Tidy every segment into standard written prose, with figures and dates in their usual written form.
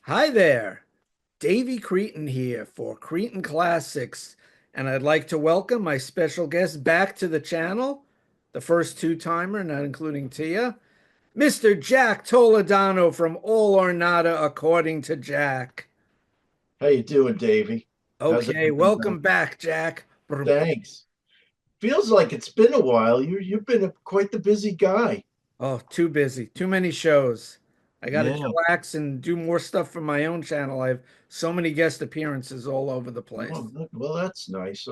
Hi there, Davy Cretin here for Cretin Classics, and I'd like to welcome my special guest back to the channel, the first two-timer, not including Tia, Mr. Jack Toledano from All or Nada According to Jack. How you doing, Davey? How's Okay, everything going? welcome back, Jack. Thanks. Feels like it's been a while. You've been quite the busy guy. Oh, too busy, too many shows. I got to Yeah. chillax and do more stuff for my own channel. I have so many guest appearances all over the place. Well, that's nice.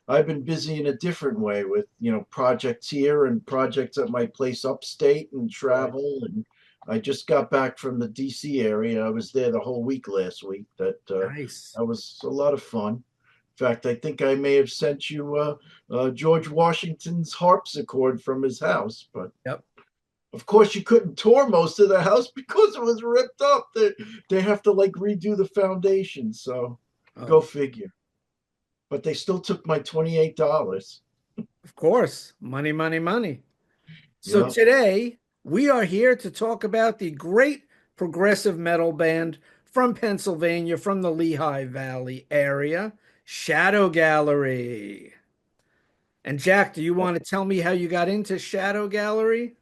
I've been busy in a different way with projects here and projects at my place upstate and Right. travel. And I just got back from the DC area. I was there the whole week last week. Nice. That was a lot of fun. In fact, I think I may have sent you George Washington's harpsichord from his house, but. Yep. Of course, you couldn't tour most of the house because it was ripped up. They have to like redo the foundation. So go Oh, figure. But they still took my $28. of course. Money, money, money. So Yeah. today we are here to talk about the great progressive metal band from Pennsylvania, from the Lehigh Valley area, Shadow Gallery. And Jack, do you want to tell me how you got into Shadow Gallery?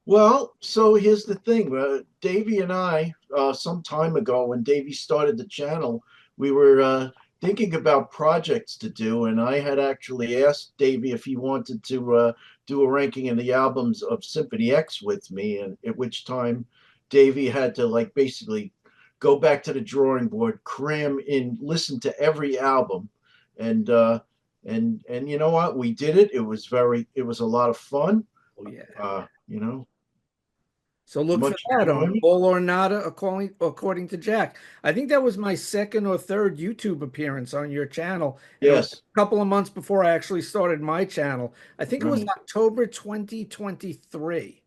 Well, so here's the thing. Davey and I, some time ago, when Davey started the channel, we were thinking about projects to do, and I had actually asked Davey if he wanted to do a ranking of the albums of Symphony X with me, and at which time Davey had to like basically go back to the drawing board, cram in, listen to every album, and and you know what? We did it. It was a lot of fun. Oh, yeah. You know, So look for much that on enjoyment. All or Nada, according to Jack. I think that was my second or third YouTube appearance on your channel, and it was a Yes, couple of months before I actually started my channel. I think it was right. October 2023.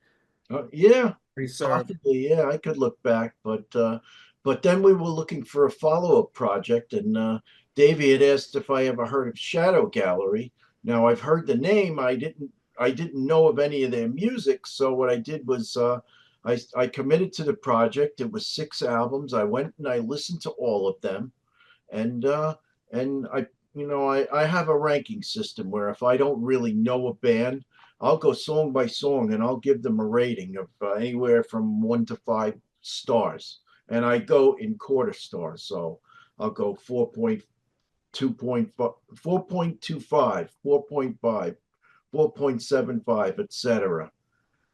Yeah, Reserve. possibly. Yeah, I could look back, but then we were looking for a follow-up project, and Davey had asked if I ever heard of Shadow Gallery. Now I've heard the name. I didn't know of any of their music, so what I did was I committed to the project. It was 6 albums. I went and I listened to all of them, and I have a ranking system where if I don't really know a band, I'll go song by song and I'll give them a rating of anywhere from 1 to 5 stars, and I go in quarter stars. So I'll go 4.2 4.25, 4.5, 4.75, etc.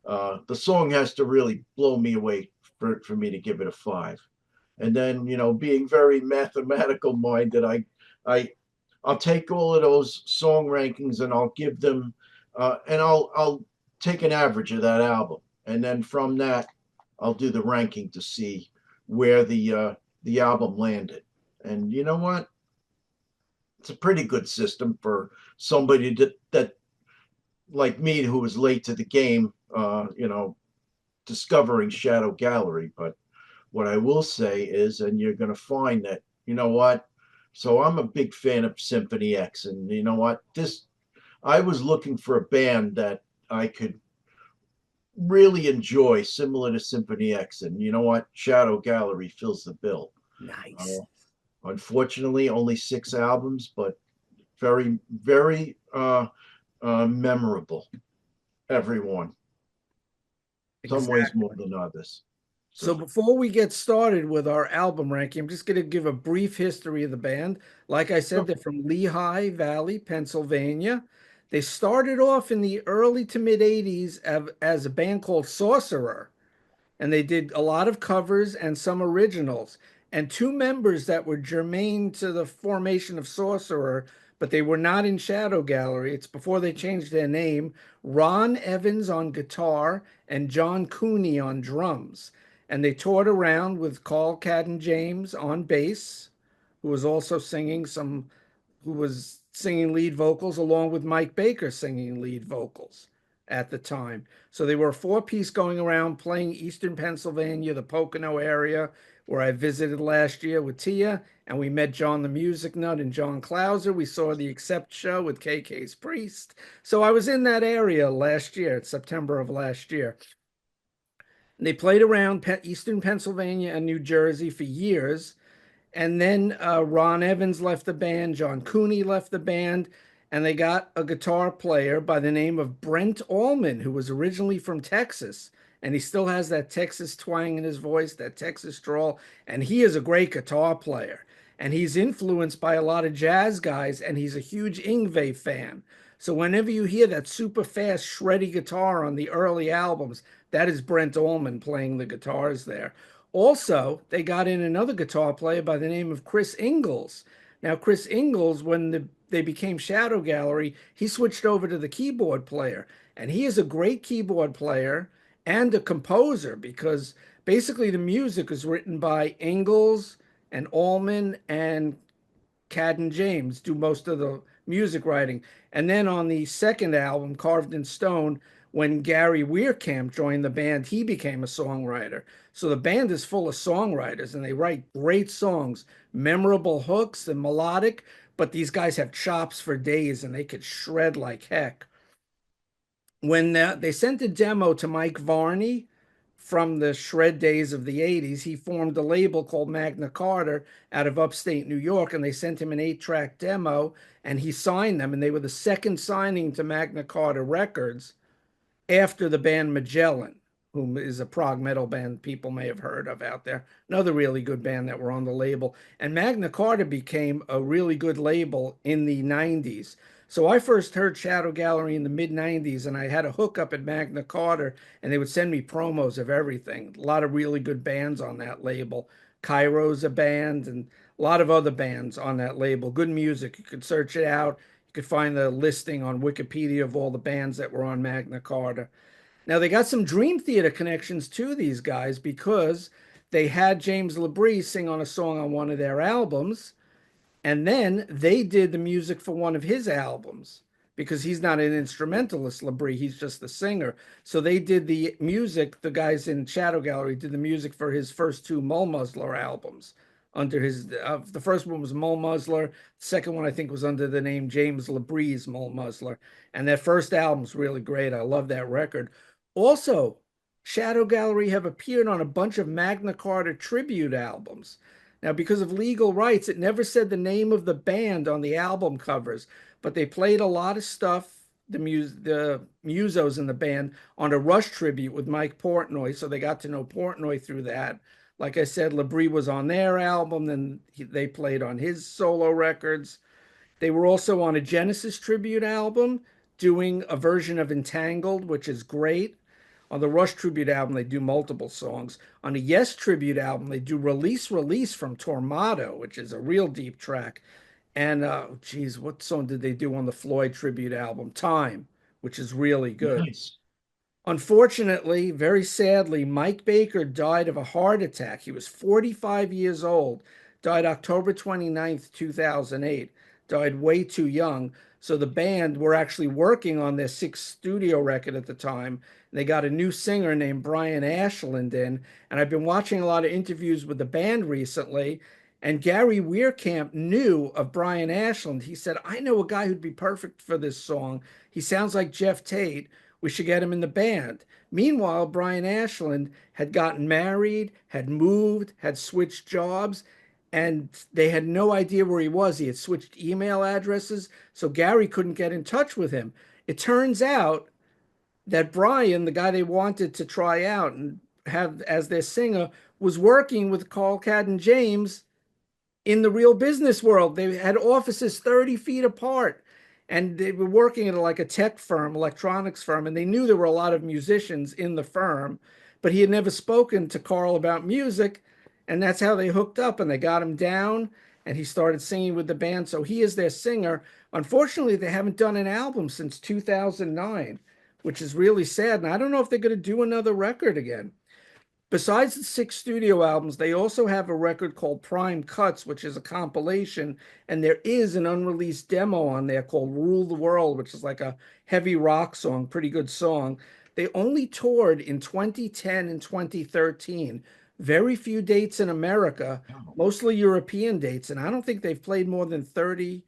The song has to really blow me away for me to give it a 5. And then, being very mathematical minded, I I'll take all of those song rankings and I'll give them and I'll take an average of that album, and then from that I'll do the ranking to see where the album landed. And you know what? It's a pretty good system for somebody that like me, who was late to the game, discovering Shadow Gallery. But what I will say is, and you're going to find that, you know what? So I'm a big fan of Symphony X, and you know what? I was looking for a band that I could really enjoy, similar to Symphony X, and you know what? Shadow Gallery fills the bill. Nice. Uh, Unfortunately, only 6 albums, but very, very memorable. Everyone, some ways more Exactly. than others. So So, before we get started with our album ranking, I'm just going to give a brief history of the band. Like I said, sure. they're from Lehigh Valley, Pennsylvania. They started off in the early to mid 80s as a band called Sorcerer, and they did a lot of covers and some originals. And two members that were germane to the formation of Sorcerer, but they were not in Shadow Gallery. It's before they changed their name. Ron Evans on guitar and John Cooney on drums. And they toured around with Carl Cadden James on bass, who was also singing some, who was singing lead vocals, along with Mike Baker singing lead vocals at the time. So they were a four-piece going around playing Eastern Pennsylvania, the Pocono area, where I visited last year with Tia, and we met John the Music Nut and John Clauser. We saw the Accept show with KK's Priest. So I was in that area last year, it's September of last year. They played around Eastern Pennsylvania and New Jersey for years. And then Ron Evans left the band, John Cooney left the band, and they got a guitar player by the name of Brent Allman, who was originally from Texas. And he still has that Texas twang in his voice, that Texas drawl. And he is a great guitar player. And he's influenced by a lot of jazz guys, and he's a huge Ingve fan. So whenever you hear that super fast, shreddy guitar on the early albums, that is Brent Allman playing the guitars there. Also, they got in another guitar player by the name of Chris Ingalls. Now, Chris Ingalls, when they became Shadow Gallery, he switched over to the keyboard player. And he is a great keyboard player and a composer because basically the music is written by Ingalls and Allman and Cadden James do most of the music writing. And then on the second album, Carved in Stone, when Gary Weirkamp joined the band, he became a songwriter. So the band is full of songwriters and they write great songs, memorable hooks and melodic, but these guys have chops for days and they could shred like heck. When they sent a demo to Mike Varney from the shred days of the 80s, he formed a label called Magna Carta out of upstate New York, and they sent him an 8-track demo, and he signed them, and they were the second signing to Magna Carta Records after the band Magellan, whom is a prog metal band people may have heard of out there. Another really good band that were on the label. And Magna Carta became a really good label in the 90s. So I first heard Shadow Gallery in the mid 90s, and I had a hookup at Magna Carta, and they would send me promos of everything. A lot of really good bands on that label. Cairo's a band, and a lot of other bands on that label. Good music. You could search it out. You could find the listing on Wikipedia of all the bands that were on Magna Carta. Now they got some Dream Theater connections to these guys because they had James LaBrie sing on a song on one of their albums, and then they did the music for one of his albums because he's not an instrumentalist, LaBrie, he's just the singer. So they did the music, the guys in Shadow Gallery did the music for his first two Mull Muzzler albums. Under his, the first one was Mull Muzzler. The second one I think was under the name James LaBrie's Mull Muzzler. And that first album's really great. I love that record. Also, Shadow Gallery have appeared on a bunch of Magna Carta tribute albums. Now, because of legal rights, it never said the name of the band on the album covers, but they played a lot of stuff, the musos in the band, on a Rush tribute with Mike Portnoy, so they got to know Portnoy through that. Like I said, LaBrie was on their album, then they played on his solo records. They were also on a Genesis tribute album, doing a version of Entangled, which is great. On the Rush tribute album, they do multiple songs. On the Yes tribute album, they do Release Release from Tormato, which is a real deep track. And geez, what song did they do on the Floyd tribute album? Time, which is really good. Nice. Unfortunately, very sadly, Mike Baker died of a heart attack. He was 45 years old, died October 29th, 2008, died way too young. So the band were actually working on their sixth studio record at the time. They got a new singer named Brian Ashland in, and I've been watching a lot of interviews with the band recently. And Gary Weirkamp knew of Brian Ashland. He said, I know a guy who'd be perfect for this song. He sounds like Jeff Tate. We should get him in the band. Meanwhile, Brian Ashland had gotten married, had moved, had switched jobs, and they had no idea where he was. He had switched email addresses, so Gary couldn't get in touch with him. It turns out that Brian, the guy they wanted to try out and have as their singer, was working with Carl Cadden James in the real business world. They had offices 30 feet apart and they were working at like a tech firm, electronics firm, and they knew there were a lot of musicians in the firm, but he had never spoken to Carl about music. And that's how they hooked up and they got him down and he started singing with the band. So he is their singer. Unfortunately, they haven't done an album since 2009, which is really sad. And I don't know if they're going to do another record again. Besides the six studio albums, they also have a record called Prime Cuts, which is a compilation, and there is an unreleased demo on there called Rule the World, which is like a heavy rock song, pretty good song. They only toured in 2010 and 2013. Very few dates in America, Oh, mostly European dates, and I don't think they've played more than 30,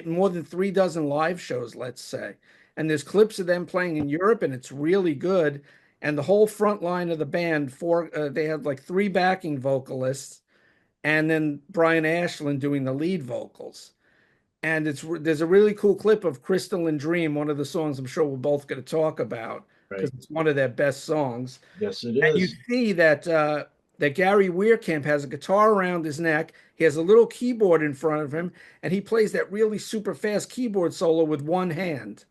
more than 3 dozen live shows, let's say. And there's clips of them playing in Europe, and it's really good. And the whole front line of the band, they had like three backing vocalists, and then Brian Ashland doing the lead vocals. And there's a really cool clip of Crystalline Dream, one of the songs I'm sure we're both going to talk about because Right. it's one of their best songs. Yes, it And you is. see that Gary Weirkamp has a guitar around his neck. He has a little keyboard in front of him, and he plays that really super fast keyboard solo with one hand.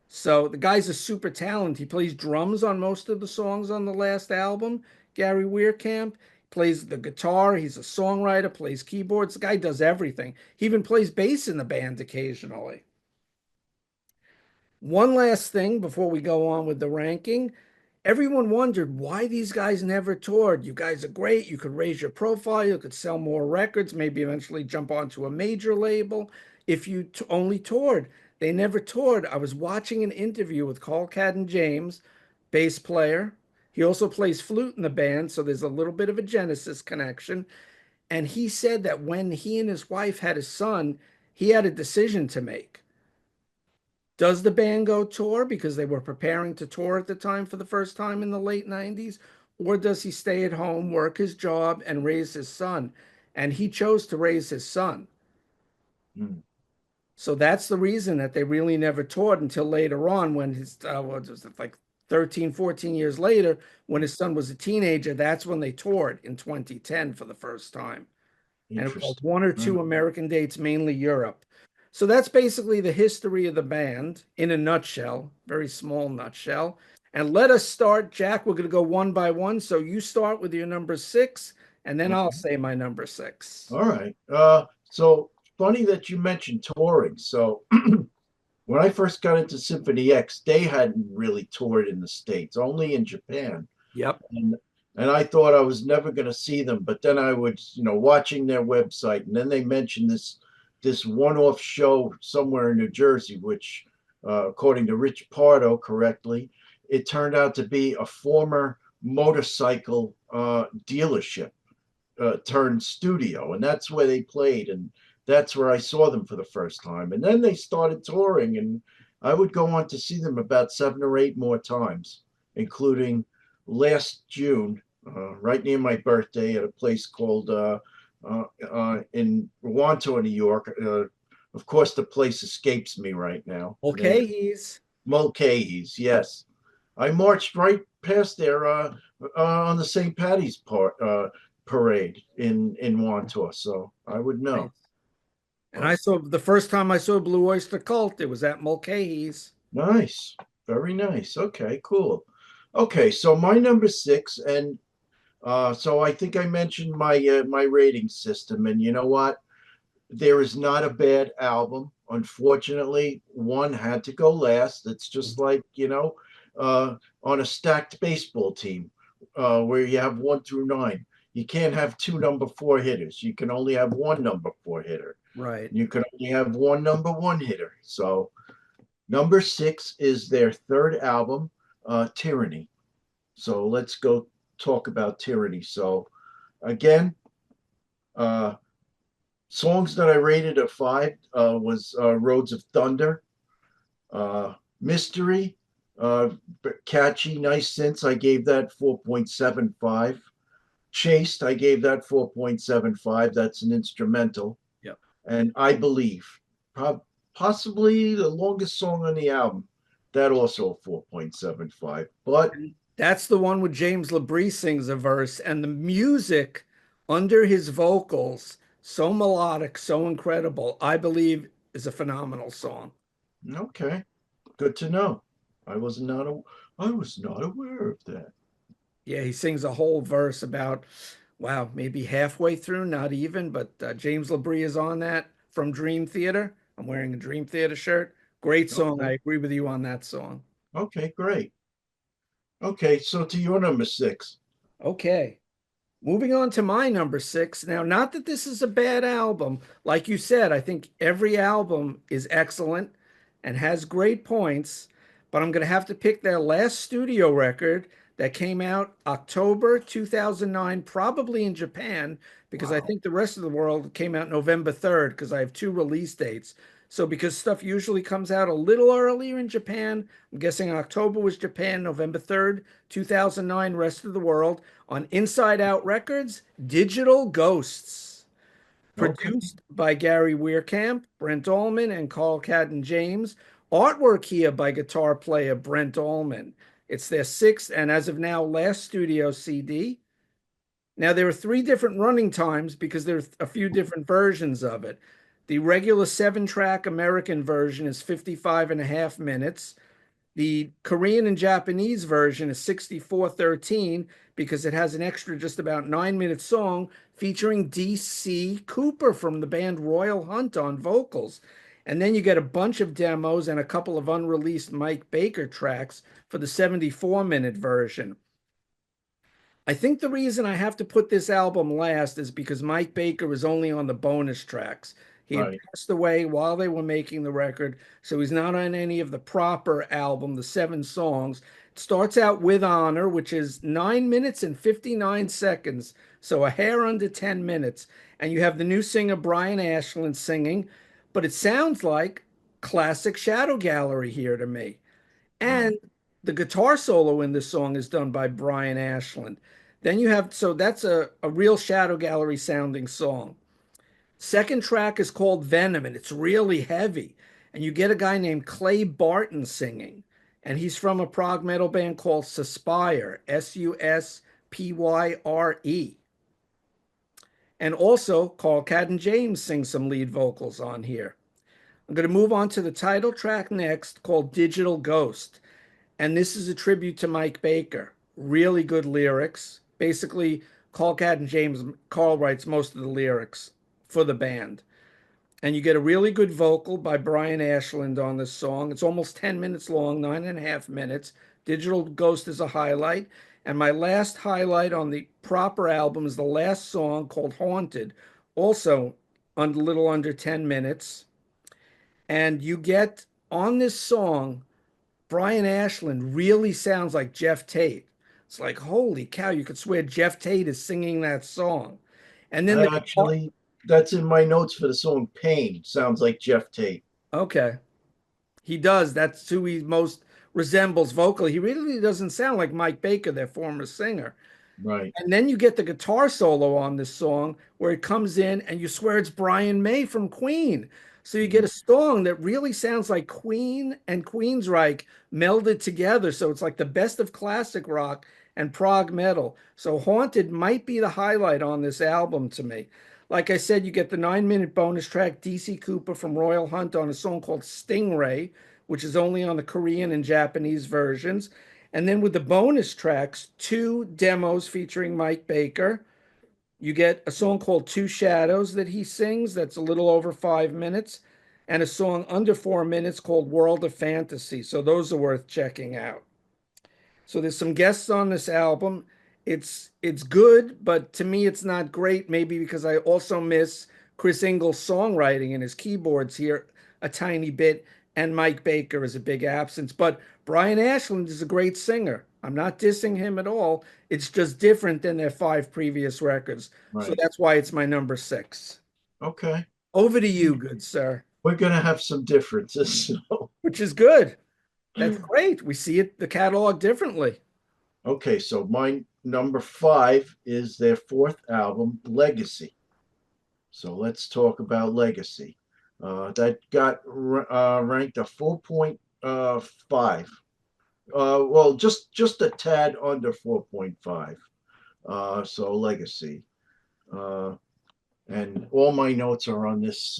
So the guy's a super talent. He plays drums on most of the songs on the last album, Gary Weirkamp. Plays the guitar. He's a songwriter, plays keyboards. The guy does everything. He even plays bass in the band occasionally. One last thing before we go on with the ranking. Everyone wondered why these guys never toured. You guys are great. You could raise your profile. You could sell more records, maybe eventually jump onto a major label if you only toured. They never toured. I was watching an interview with Carl Cadden James, bass player. He also plays flute in the band, so there's a little bit of a Genesis connection. And he said that when he and his wife had a son, he had a decision to make. Does the band go tour because they were preparing to tour at the time for the first time in the late 90s? Or does he stay at home, work his job, and raise his son? And he chose to raise his son. Hmm. So that's the reason that they really never toured until later on when what was it, like 13, 14 years later, when his son was a teenager, that's when they toured in 2010 for the first time. And it was like Interesting. one or Huh. two American dates, mainly Europe. So that's basically the history of the band in a nutshell, very small nutshell. And let us start, Jack. We're going to go one by one. So you start with your number six, and then I'll Okay. say my number six. All right. So funny that you mentioned touring. So when I first got into Symphony X, they hadn't really toured in the States, only in Japan. Yep. And and I thought I was never going to see them, but then I was, watching their website, and then they mentioned this one-off show somewhere in New Jersey, which, according to Rich Pardo correctly, it turned out to be a former motorcycle dealership turned studio, and that's where they played, and that's where I saw them for the first time. And then they started touring, and I would go on to see them about 7 or 8 more times, including last June, right near my birthday, at a place called in Wanto, New York. Of course, the place escapes me right now. Okay, he's Mulcahy's, yes. I marched right past there on the St. Patty's parade in Wantor, so I would know. nice. And I But saw the first time I saw Blue Oyster Cult, it was at Mulcahy's. nice, very nice. Okay, cool. Okay, so my number six, and so I think I mentioned my rating system, and you know what? There is not a bad album. Unfortunately, one had to go last. It's just like, on a stacked baseball team where you have 1 through 9. You can't have two number four hitters. You can only have one number four hitter. Right. You can only have one number one hitter. So, number six is their third album, Tyranny. So, let's go talk about Tyranny. So, again, uh, songs that I rated a 5 was Roads of Thunder, Mystery, uh, catchy, nice synths. I gave that 4.75. Chased, I gave that 4.75. That's an instrumental. Yep. And I Believe, possibly the longest song on the album, that also a 4.75. But And that's the one with James Labrie sings a verse, and the music under his vocals, so melodic, so incredible, I believe is a phenomenal song. okay, good to know. I was not a, I was not aware of that. Yeah, he sings a whole verse about, wow, maybe halfway through, not even, but James Labrie is on that from Dream Theater. I'm wearing a Dream Theater shirt. Great song. I Okay, agree with you on that song. okay, great. Okay, so to your number six. Okay. Moving on to my number six. Now, not that this is a bad album. Like you said, I think every album is excellent and has great points, but I'm going to have to pick their last studio record that came out October 2009, probably in Japan, because I Wow. think the rest of the world came out November 3rd, because I have two release dates. So because stuff usually comes out a little earlier in Japan, I'm guessing October was Japan, November 3rd, 2009, rest of the world. On Inside Out Records, Digital Ghosts. Okay. Produced by Gary Weirkamp, Brent Allman, and Carl Cadden James. Artwork here by guitar player Brent Allman. It's their sixth and, as of now, last studio CD. Now, there are three different running times because there's a few different versions of it. The regular 7-track American version is 55 and a half minutes. The Korean and Japanese version is 64:13 because it has an extra just about 9-minute song featuring DC Cooper from the band Royal Hunt on vocals. And then you get a bunch of demos and a couple of unreleased Mike Baker tracks for the 74-minute version. I think the reason I have to put this album last is because Mike Baker was only on the bonus tracks. He had Right. passed away while they were making the record, so he's not on any of the proper album, the 7 songs. It starts out with Honor, which is 9 minutes and 59 seconds, so a hair under 10 minutes. And you have the new singer Brian Ashland singing, but it sounds like classic Shadow Gallery here to me. Right. And the guitar solo in this song is done by Brian Ashland. Then you have, so that's a real Shadow Gallery sounding song. Second track is called Venom, and it's really heavy. And you get a guy named Clay Barton singing. And he's from a prog metal band called Suspire, Suspyre. And also, Carl Cadden James sings some lead vocals on here. I'm going to move on to the title track next called Digital Ghost. And this is a tribute to Mike Baker. Really good lyrics. Basically, Carl writes most of the lyrics for the band. And you get a really good vocal by Brian Ashland on this song. It's almost 10 minutes long, 9.5 minutes. Digital Ghost is a highlight. And my last highlight on the proper album is the last song called Haunted, also a little under 10 minutes. And you get on this song Brian Ashland really sounds like Jeff Tate. It's like, holy cow, you could swear Jeff Tate is singing that song. And then I the guitar, actually, that's in my notes for the song Pain. Sounds like Jeff Tate. okay, he does. That's who he most resembles vocally. He really doesn't sound like Mike Baker, their former singer. Right. And then you get the guitar solo on this song where it comes in and you swear it's Brian May from Queen. So you get a song that really sounds like Queen and Queensryche melded together. So it's like the best of classic rock and prog metal. So Haunted might be the highlight on this album to me. Like I said, you get the 9-minute bonus track DC Cooper from Royal Hunt on a song called Stingray, which is only on the Korean and Japanese versions. And then with the bonus tracks, 2 demos featuring Mike Baker. You get a song called Two Shadows that he sings, that's a little over 5 minutes, and a song under 4 minutes called World of Fantasy. So those are worth checking out. So there's some guests on this album. It's good, but to me it's not great, maybe because I also miss Chris Ingles' songwriting and his keyboards here a tiny bit, and Mike Baker is a big absence. But Brian Ashland is a great singer. I'm not dissing him at all. It's just different than their 5 previous records. So Right. that's why it's my number 6. Okay. Over to you, good sir, We're gonna have some differences. So. which is good. That's great. We see it, the catalog differently. Okay, so my number 5 is their fourth album, Legacy. So let's talk about Legacy. That got ranked a 4.5. Well, just a tad under 4.5. So Legacy, uh, and all my notes are on this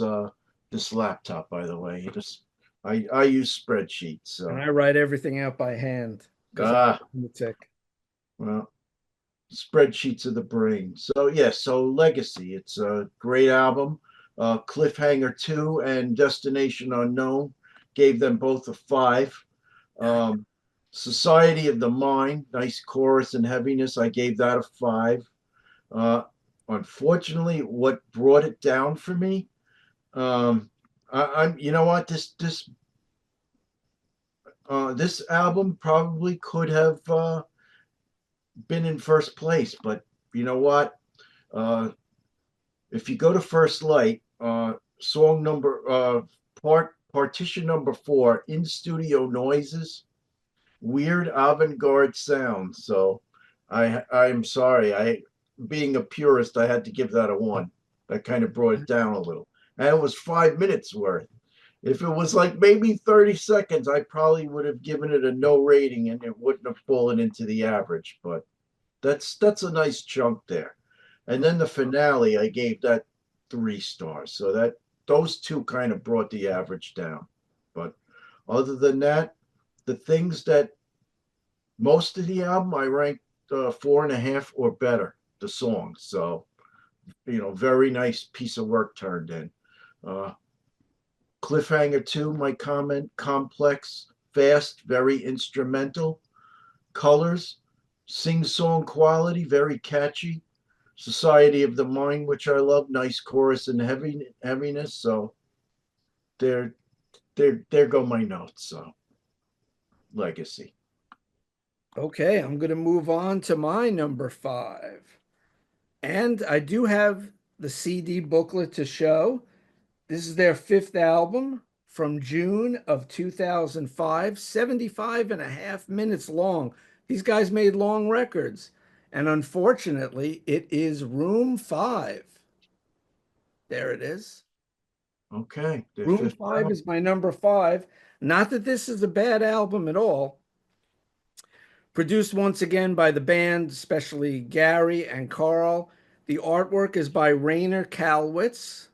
laptop. By the way, I use spreadsheets. And So I write everything out by hand because I'm ah, a lunatic. well, spreadsheets of the brain. So yeah, so Legacy. It's a great album. Cliffhanger 2 and Destination Unknown gave them both a 5. Um, Society of the Mind, nice chorus and heaviness. I gave that a 5. Uh, Unfortunately, what brought it down for me, I'm you know what this album probably could have been in first place, but you know what? Uh, if you go to First Light, song number Partition number 4, in studio noises, weird avant-garde sounds. So I'm sorry. I being a purist, I had to give that a 1. That kind of brought it down a little. And it was 5 minutes worth. If it was like maybe 30 seconds, I probably would have given it a no rating and it wouldn't have fallen into the average. But that's a nice chunk there. And then the finale, I gave that 3 stars. So that those two kind of brought the average down. But other than that, the things that most of the album I ranked 4.5 or better. The songs, so very nice piece of work turned in. Uh, Cliffhanger 2, my comment, complex, fast, very instrumental. Colors, sing song quality, very catchy. Society of the Mind, which I love, nice chorus and heaviness. So there, there go my notes. So legacy. Okay, I'm going to move on to my number five. And I do have the CD booklet to show. This is their fifth album from June of 2005, 75 and a half minutes long. These guys made long records. And unfortunately, it is Room 5. There it is. Okay, the Room fifth 5 album. is my number 5. Not that this is a bad album at all. Produced once again by the band, especially Gary and Carl. The artwork is by Rainer Kalwitz.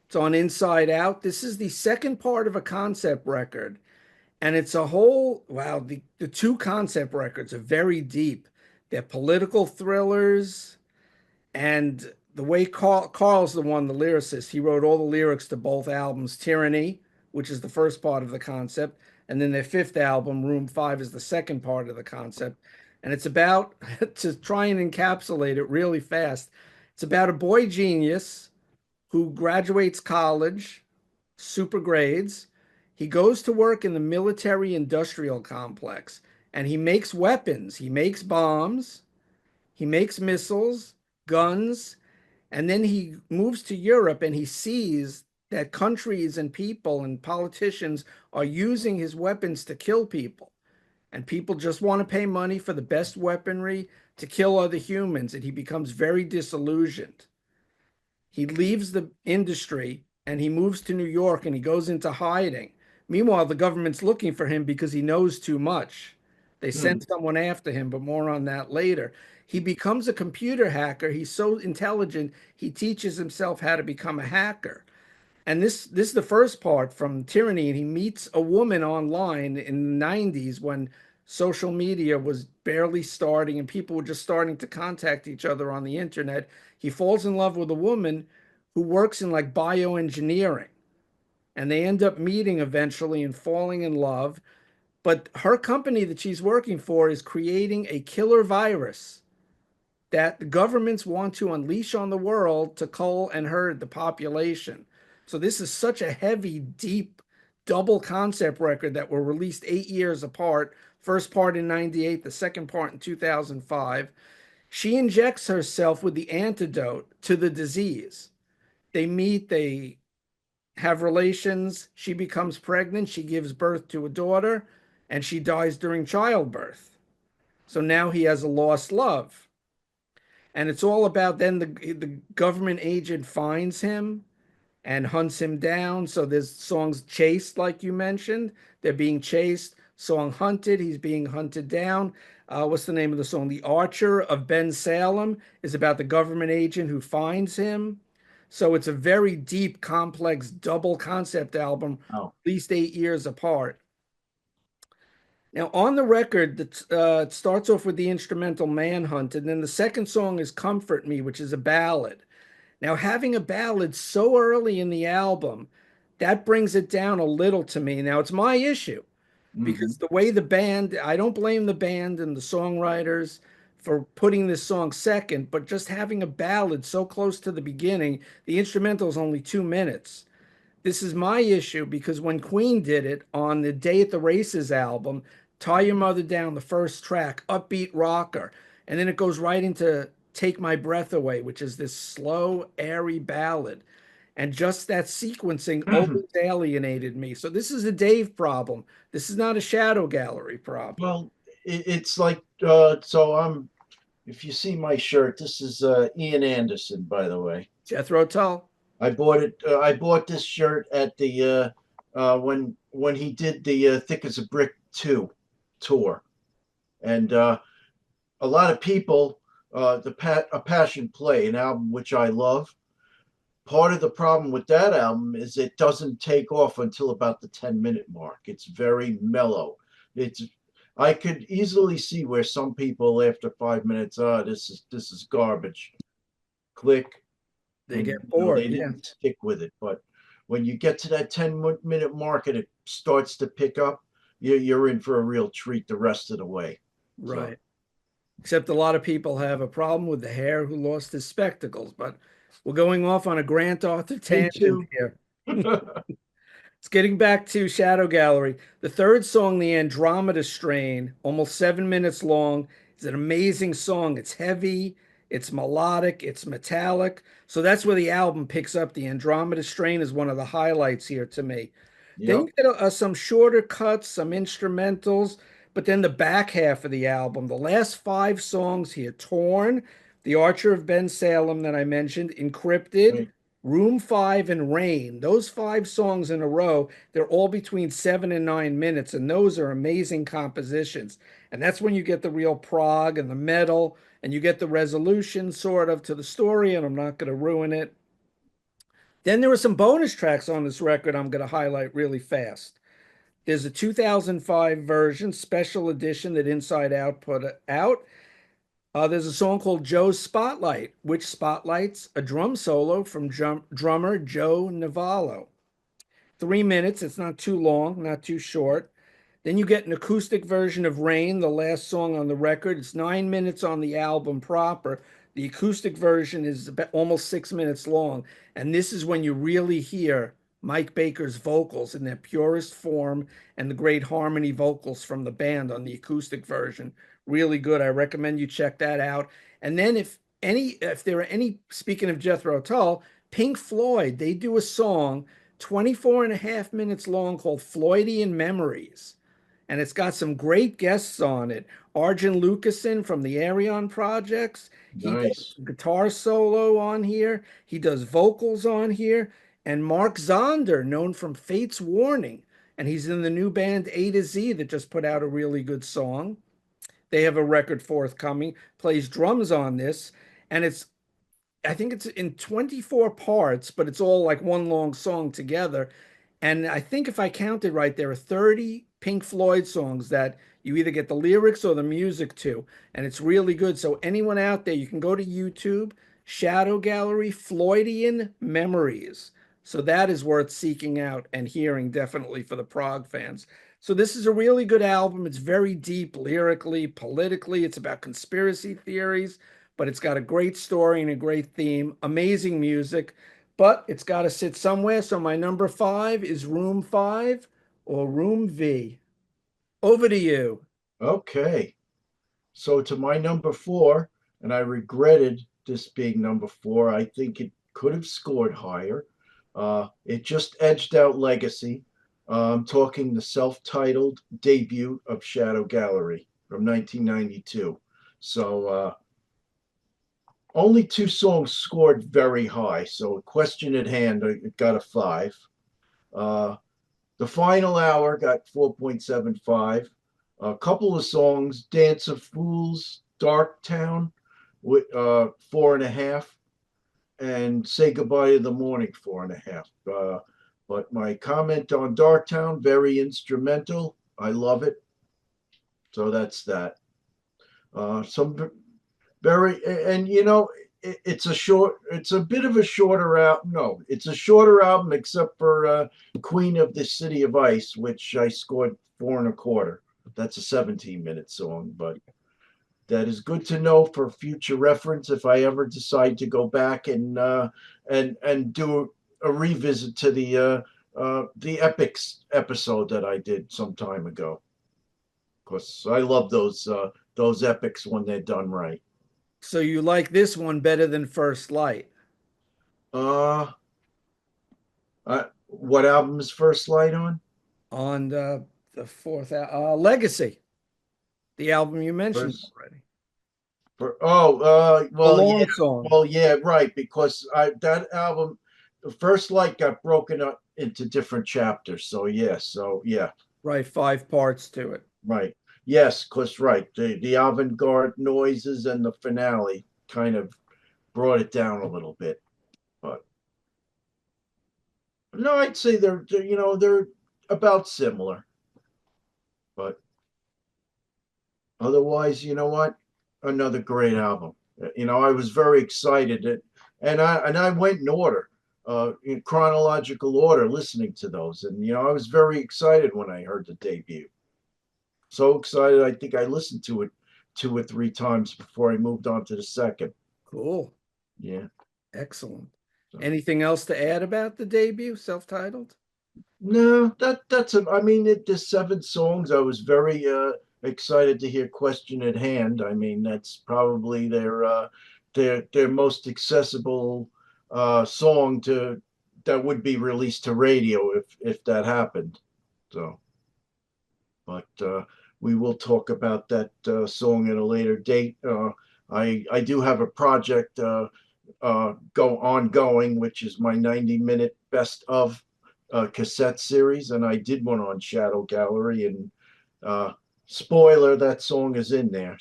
It's on Inside Out. This is the second part of a concept record. And it's a whole, wow, the two concept records are very deep. They're political thrillers. And the way Carl's the one, the lyricist, he wrote all the lyrics to both albums, Tyranny, which is the first part of the concept. And then their fifth album, Room 5, is the second part of the concept. And it's about, to try and encapsulate it really fast, it's about a boy genius who graduates college, super grades. He goes to work in the military industrial complex and he makes weapons. He makes bombs, he makes missiles, guns, and then he moves to Europe and he sees that countries and people and politicians are using his weapons to kill people. And people just want to pay money for the best weaponry to kill other humans. And he becomes very disillusioned. He leaves the industry and he moves to New York and he goes into hiding. Meanwhile, the government's looking for him because he knows too much. They Hmm. send someone after him, but more on that later. He becomes a computer hacker. He's so intelligent, he teaches himself how to become a hacker. And this is the first part from Tyranny, and he meets a woman online in the 90s when social media was barely starting and people were just starting to contact each other on the internet. He falls in love with a woman who works in like bioengineering, and they end up meeting eventually and falling in love. But her company that she's working for is creating a killer virus that the governments want to unleash on the world to cull and herd the population. So this is such a heavy, deep, double concept record that were released 8 years apart. First part in 98, the second part in 2005. She injects herself with the antidote to the disease. They meet, they have relations. She becomes pregnant. She gives birth to a daughter, and she dies during childbirth. So now he has a lost love. And it's all about then the government agent finds him and hunts him down. So there's songs chased, like you mentioned. They're being chased. Song hunted. He's being hunted down. What's the name of the song? The Archer of Ben Salem is about the government agent who finds him. So it's a very deep, complex, double concept album, Oh, at least 8 years apart. Now, on the record, it starts off with the instrumental Manhunt, and then the second song is Comfort Me, which is a ballad. Now, having a ballad so early in the album, that brings it down a little to me. Now, it's my issue hmm. because the way the band, I don't blame the band and the songwriters for putting this song second, but just having a ballad so close to the beginning, the instrumental is only 2 minutes. This is my issue because when Queen did it on the Day at the Races album, Tie Your Mother Down, the first track, upbeat rocker, and then it goes right into Take My Breath Away, which is this slow, airy ballad. And just that sequencing always alienated me. So this is a Dave problem. This is not a Shadow Gallery problem. Well, it's like so I'm if you see my shirt, this is Ian Anderson, by the way. Jethro Tull. I bought it. I bought this shirt at the when he did the Thick as a Brick 2 tour, and a lot of people a Passion Play, an album which I love. Part of the problem with that album is it doesn't take off until about the 10-minute mark. It's very mellow. It's I could easily see where some people after 5 minutes, this is garbage. Click, They and get bored. they Yeah, didn't stick with it. But when you get to that 10-minute mark and it starts to pick up, you're in for a real treat the rest of the way. So right. Except a lot of people have a problem with the hair who lost his spectacles. But we're going off on a Grant Arthur me tangent too. here. It's getting back to Shadow Gallery. The third song, The Andromeda Strain, almost 7 minutes long, is an amazing song. It's heavy, it's melodic, it's metallic. So that's where the album picks up. The Andromeda Strain is one of the highlights here to me. Then Yep. you get some shorter cuts, some instrumentals, but then the back half of the album, the last five songs here, Torn, The Archer of Ben Salem that I mentioned, Encrypted, Right. Room 5, and Rain. Those five songs in a row, they're all between 7 and 9 minutes, and those are amazing compositions. And that's when you get the real prog and the metal, and you get the resolution sort of to the story, and I'm not going to ruin it. Then there were some bonus tracks on this record I'm going to highlight really fast. There's a 2005 version, special edition that Inside Out put out. There's a song called Joe's Spotlight, which spotlights a drum solo from drummer Joe Navallo. 3 minutes, it's not too long, not too short. Then you get an acoustic version of Rain, the last song on the record. It's 9 minutes on the album proper. The acoustic version is about almost 6 minutes long. And this is when you really hear Mike Baker's vocals in their purest form and the great harmony vocals from the band on the acoustic version. Really good. I recommend you check that out. And then if there are any, speaking of Jethro Tull, Pink Floyd, they do a song 24 and a half minutes long called Floydian Memories, and it's got some great guests on it. Arjun Lucasen from the Arion Projects. He does Nice. guitar solo on here. He does vocals on here. And Mark Zonder, known from Fate's Warning. And he's in the new band A to Z that just put out a really good song. They have a record forthcoming, plays drums on this. And I think it's in 24 parts, but it's all like one long song together. And I think if I counted right, there are 30 Pink Floyd songs that you either get the lyrics or the music to. And it's really good. So anyone out there, you can go to YouTube, Shadow Gallery, Floydian Memories. So that is worth seeking out and hearing definitely for the prog fans. So this is a really good album. It's very deep lyrically, politically. It's about conspiracy theories, but it's got a great story and a great theme. Amazing music, but it's got to sit somewhere. So my number five is Room 5 or Room V. Over to you. Okay. So to my number four, and I regretted this being number four. I think it could have scored higher. It just edged out Legacy. I'm talking the self-titled debut of Shadow Gallery from 1992. So only two songs scored very high. So question at hand, it got a five. Uh, the final hour got 4.75. A couple of songs, Dance of Fools, Dark Town, with 4.5, and Say Goodbye to the Morning, 4.5. But my comment on Dark Town, very instrumental. I love it. So that's that. Some very, and it's a bit of a shorter album. No, it's a shorter album except for Queen of the City of Ice, which I scored 4.25. That's a 17-minute song, but that is good to know for future reference if I ever decide to go back and do a revisit to the Epics episode that I did some time ago. Because I love those epics when they're done right. So you like this one better than First Light? Uh What album is First Light on? On the fourth Legacy, the album you mentioned First already. The well, yeah, long song. well, yeah, right, because I that album, the First Light got broken up into different chapters. So yeah, Right, five parts to it. right, yes, because right, the avant-garde noises and the finale kind of brought it down a little bit, but no, I'd say they're about similar, but otherwise, you know what? Another great album. I was very excited and I went in order, in chronological order, listening to those, and I was very excited when I heard the debut. So excited, I think I listened to it 2 or 3 times before I moved on to the second. Cool. Yeah. Excellent. So Anything else to add about the debut, self-titled? no, I mean, the 7 songs. I was very excited to hear "Question at Hand." I mean, that's probably their most accessible song to that would be released to radio if that happened. So, but we will talk about that song at a later date. I do have a project go ongoing, which is my 90-minute best of cassette series, and I did one on Shadow Gallery, and uh, spoiler, that song is in there.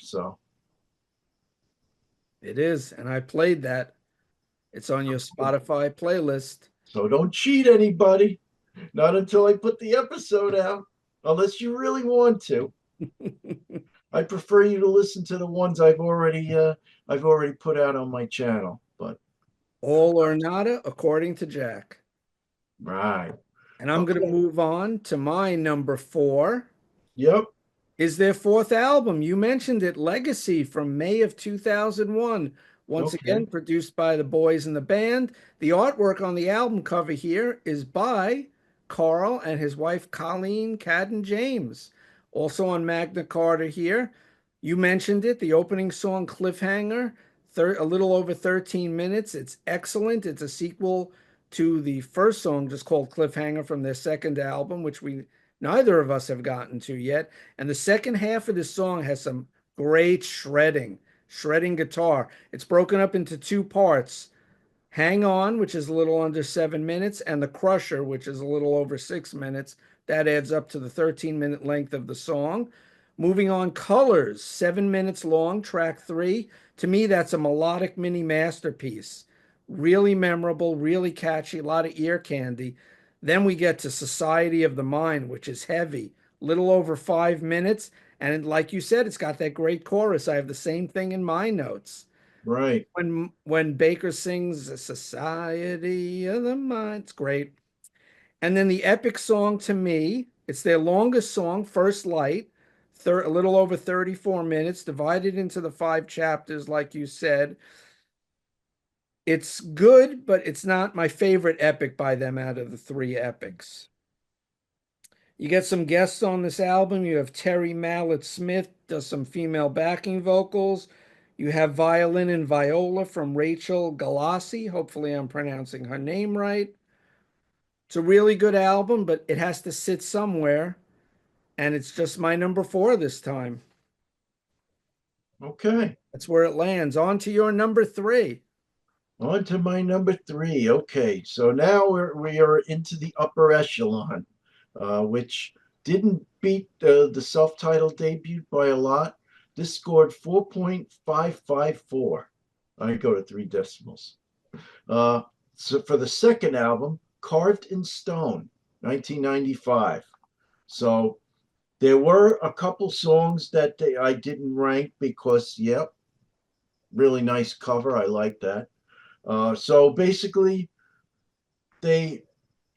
It is, and I played that. It's on your Spotify playlist. So don't cheat anybody, not until I put the episode out, unless you really want to. I prefer you to listen to the ones I've already put out on my channel. But All or nada, according to Jack. right, And I'm going to okay, move on to my number four. yep, Is their fourth album. You mentioned it, Legacy from May of 2001. Once okay, again, produced by the boys in the band. The artwork on the album cover here is by Carl and his wife Colleen Cadden James. Also on Magna Carta here. You mentioned it, the opening song Cliffhanger, a little over 13 minutes. It's excellent. It's a sequel to the first song just called Cliffhanger from their second album, which we neither of us have gotten to yet. And the second half of this song has some great shredding guitar. It's broken up into two parts. Hang On, which is a little under 7 minutes, and The Crusher, which is a little over 6 minutes. That adds up to the 13-minute length of the song. Moving on, Colors, 7 minutes long, track three. To me, that's a melodic mini masterpiece. Really memorable, really catchy, a lot of ear candy. Then we get to Society of the Mind, which is heavy, little over 5 minutes. And like you said, it's got that great chorus. I have the same thing in my notes right. when Baker sings the Society of the Mind. It's great. And then the epic song to me, it's their longest song, First Light, a little over 34 minutes, divided into the five chapters, like you said. It's good, but it's not my favorite epic by them out of the three epics. You get some guests on this album. You have Terry Mallet Smith does some female backing vocals. You have violin and viola from Rachel Galassi. Hopefully, I'm pronouncing her name right. It's a really good album, but it has to sit somewhere, and it's just my number four this time. Okay. That's where it lands. On to your number three. On to my number three. Okay, so now we are into the upper echelon, which didn't beat the self-titled debut by a lot. This scored 4.554. I go to 3 decimals. Uh, so for the second album, Carved in Stone, 1995. So there were a couple songs that I didn't rank because, yep, really nice cover. I like that. So basically, they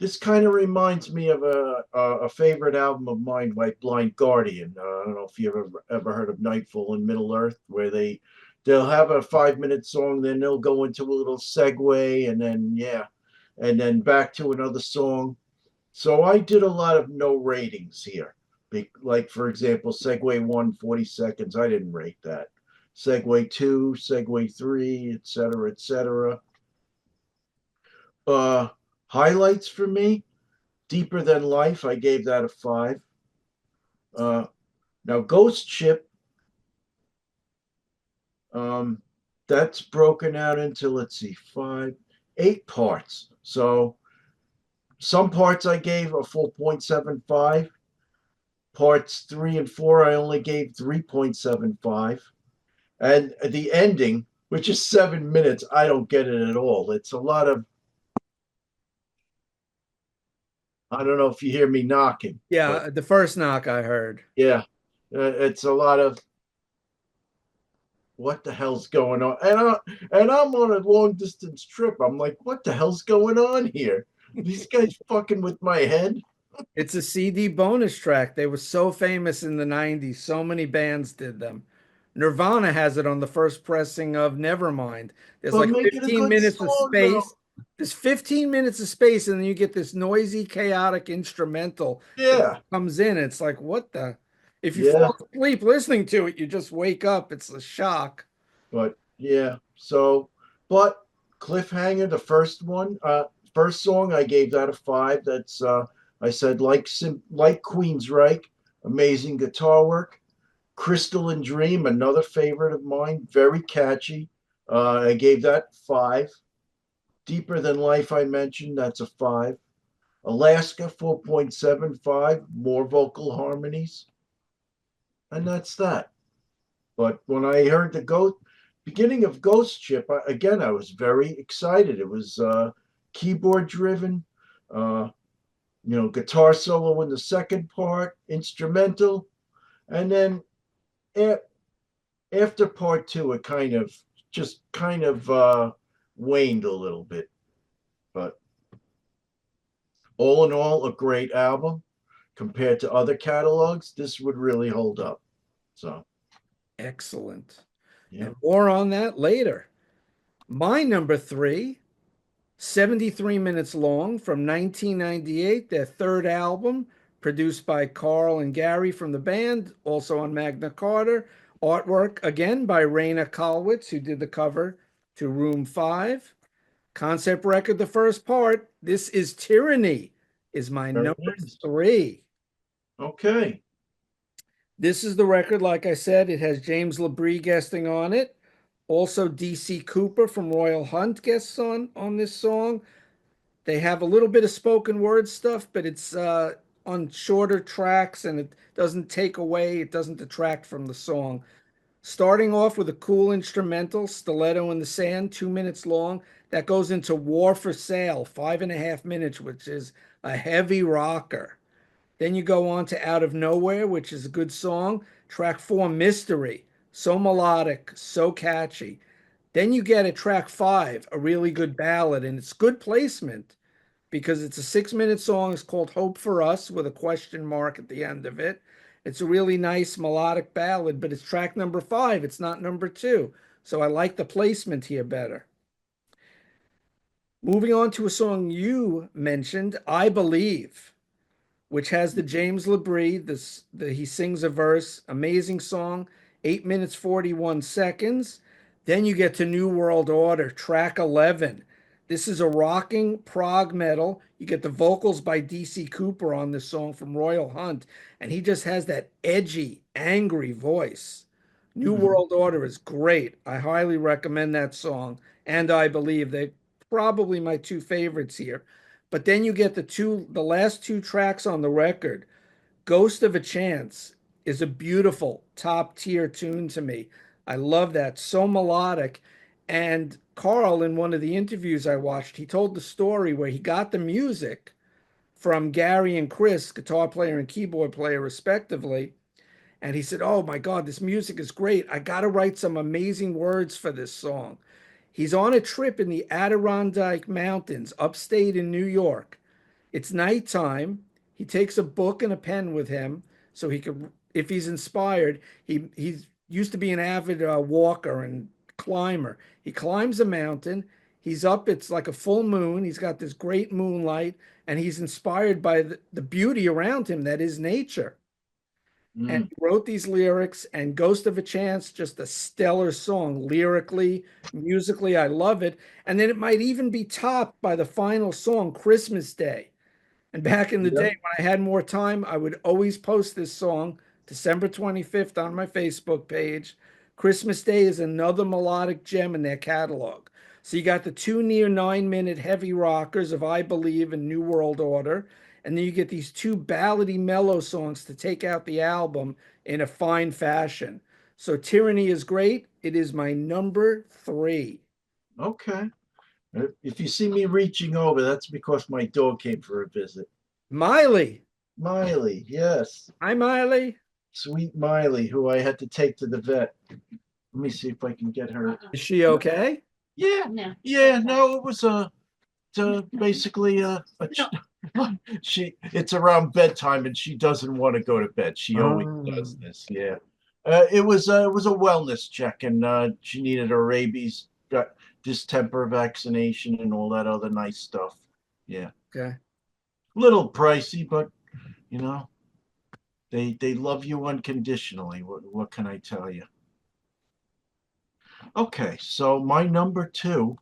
this kind of reminds me of a favorite album of mine by Blind Guardian. I don't know if you've ever heard of Nightfall in Middle Earth, where they'll have a 5 minute song, then they'll go into a little segue, and then yeah, and then back to another song. So I did a lot of no ratings here. Like for example, Segue 1, 40 seconds. I didn't rate that. Segue 2, Segue 3, etc., etc. Uh, Highlights for me, Deeper Than Life, I gave that a 5. Uh, Now, Ghost Ship, um, that's broken out into, let's see, 8 parts. So some parts I gave a 4.75. Parts 3 and 4, I only gave 3.75. And the ending, which is 7 minutes, I don't get it at all. It's a lot of, I don't know if you hear me knocking, but Yeah, the first knock I heard. yeah, it's a lot of what the hell's going on? And I'm on a long distance trip. I'm like, what the hell's going on here? These guys fucking with my head. It's a CD bonus track. They were so famous in the 90s. So many bands did them. Nirvana has it on the first pressing of Nevermind. There's But like make it a 15 good minutes of song though. space. There's 15 minutes of space, and then you get this noisy, chaotic instrumental that Yeah, comes in. It's like, what the? If you yeah. fall asleep listening to it, you just wake up. It's a shock. But yeah. So, but Cliffhanger, the first one, first song, I gave that a 5. That's I said like Queensryche, amazing guitar work. Crystal and Dream, another favorite of mine, very catchy. I gave that 5. Deeper Than Life, I mentioned, that's a 5. Alaska, 4.75, more vocal harmonies. And that's that. But when I heard the beginning of Ghost Ship, again, I was very excited. It was keyboard driven, uh, guitar solo in the second part, instrumental. And then a- after part two, it kind of waned a little bit. But all in all, a great album. Compared to other catalogs, this would really hold up. So, Excellent. yeah. And more on that later. My number three, 73 minutes long, from 1998, their third album, produced by Carl and Gary from the band, also on Magna Carta. Artwork again by Raina Kalwitz, who did the cover to Room 5. Concept record, the first part. This is Tyranny, is my Very number nice. three. Okay. This is the record, like I said, it has James LaBrie guesting on it. Also, DC Cooper from Royal Hunt guests on this song. They have a little bit of spoken word stuff, but it's on shorter tracks and it doesn't take away, it doesn't detract from the song. Starting off with a cool instrumental, Stiletto in the Sand, 2 minutes long. That goes into War for Sale, 5.5 minutes, which is a heavy rocker. Then you go on to Out of Nowhere, which is a good song. Track 4, Mystery, so melodic, so catchy. Then you get at track 5, a really good ballad, and it's good placement because it's a 6 minute song. It's called Hope for Us with a question mark at the end of it. It's a really nice melodic ballad, but it's track number 5. It's not number 2. So I like the placement here better. Moving on to a song you mentioned, I Believe, which has the James LaBrie. He sings a verse, amazing song, 8 minutes 41 seconds. Then you get to New World Order, track 11. This is a rocking prog metal. You get the vocals by DC Cooper on this song from Royal Hunt, and he just has that edgy, angry voice. New Mhm. World Order is great. I highly recommend that song, and I Believe they probably my two favorites here. But then you get the last two tracks on the record. Ghost of a Chance is a beautiful top tier tune to me. I love that. So melodic. And Carl, in one of the interviews I watched, he told the story where he got the music from Gary and Chris, guitar player and keyboard player, respectively. And he said, "Oh my God, this music is great. I got to write some amazing words for this song." He's on a trip in the Adirondack Mountains, upstate in New York. It's nighttime. He takes a book and a pen with him so he could, if he's inspired, he's used to be an avid walker and climber. He climbs a mountain. He's up, it's like a full moon. He's got this great moonlight, and he's inspired by the beauty around him that is nature. And Mm. he wrote these lyrics, and Ghost of a Chance, just a stellar song, lyrically, musically. I love it. And then it might even be topped by the final song, Christmas Day. And back in the day, Yep. when I had more time, I would always post this song, December 25th, on my Facebook page. Christmas Day is another melodic gem in their catalog. So you got the two near 9 minute heavy rockers of I Believe and New World Order. And then you get these two ballady mellow songs to take out the album in a fine fashion. So Tyranny is great. It is my number three. Okay. If you see me reaching over, that's because my dog came for a visit. Miley. Miley, yes. Hi, Miley. Sweet Miley, who I had to take to the vet. Let me see if I can get her. Is she okay? Yeah, No. yeah, no, it was basically she it's around bedtime and she doesn't want to go to bed. She always Oh. does this. Yeah. It was a wellness check and she needed her rabies, distemper vaccination and all that other nice stuff. Yeah. Okay. Little pricey, but you know, they love you unconditionally. What can I tell you? Okay, so my number two,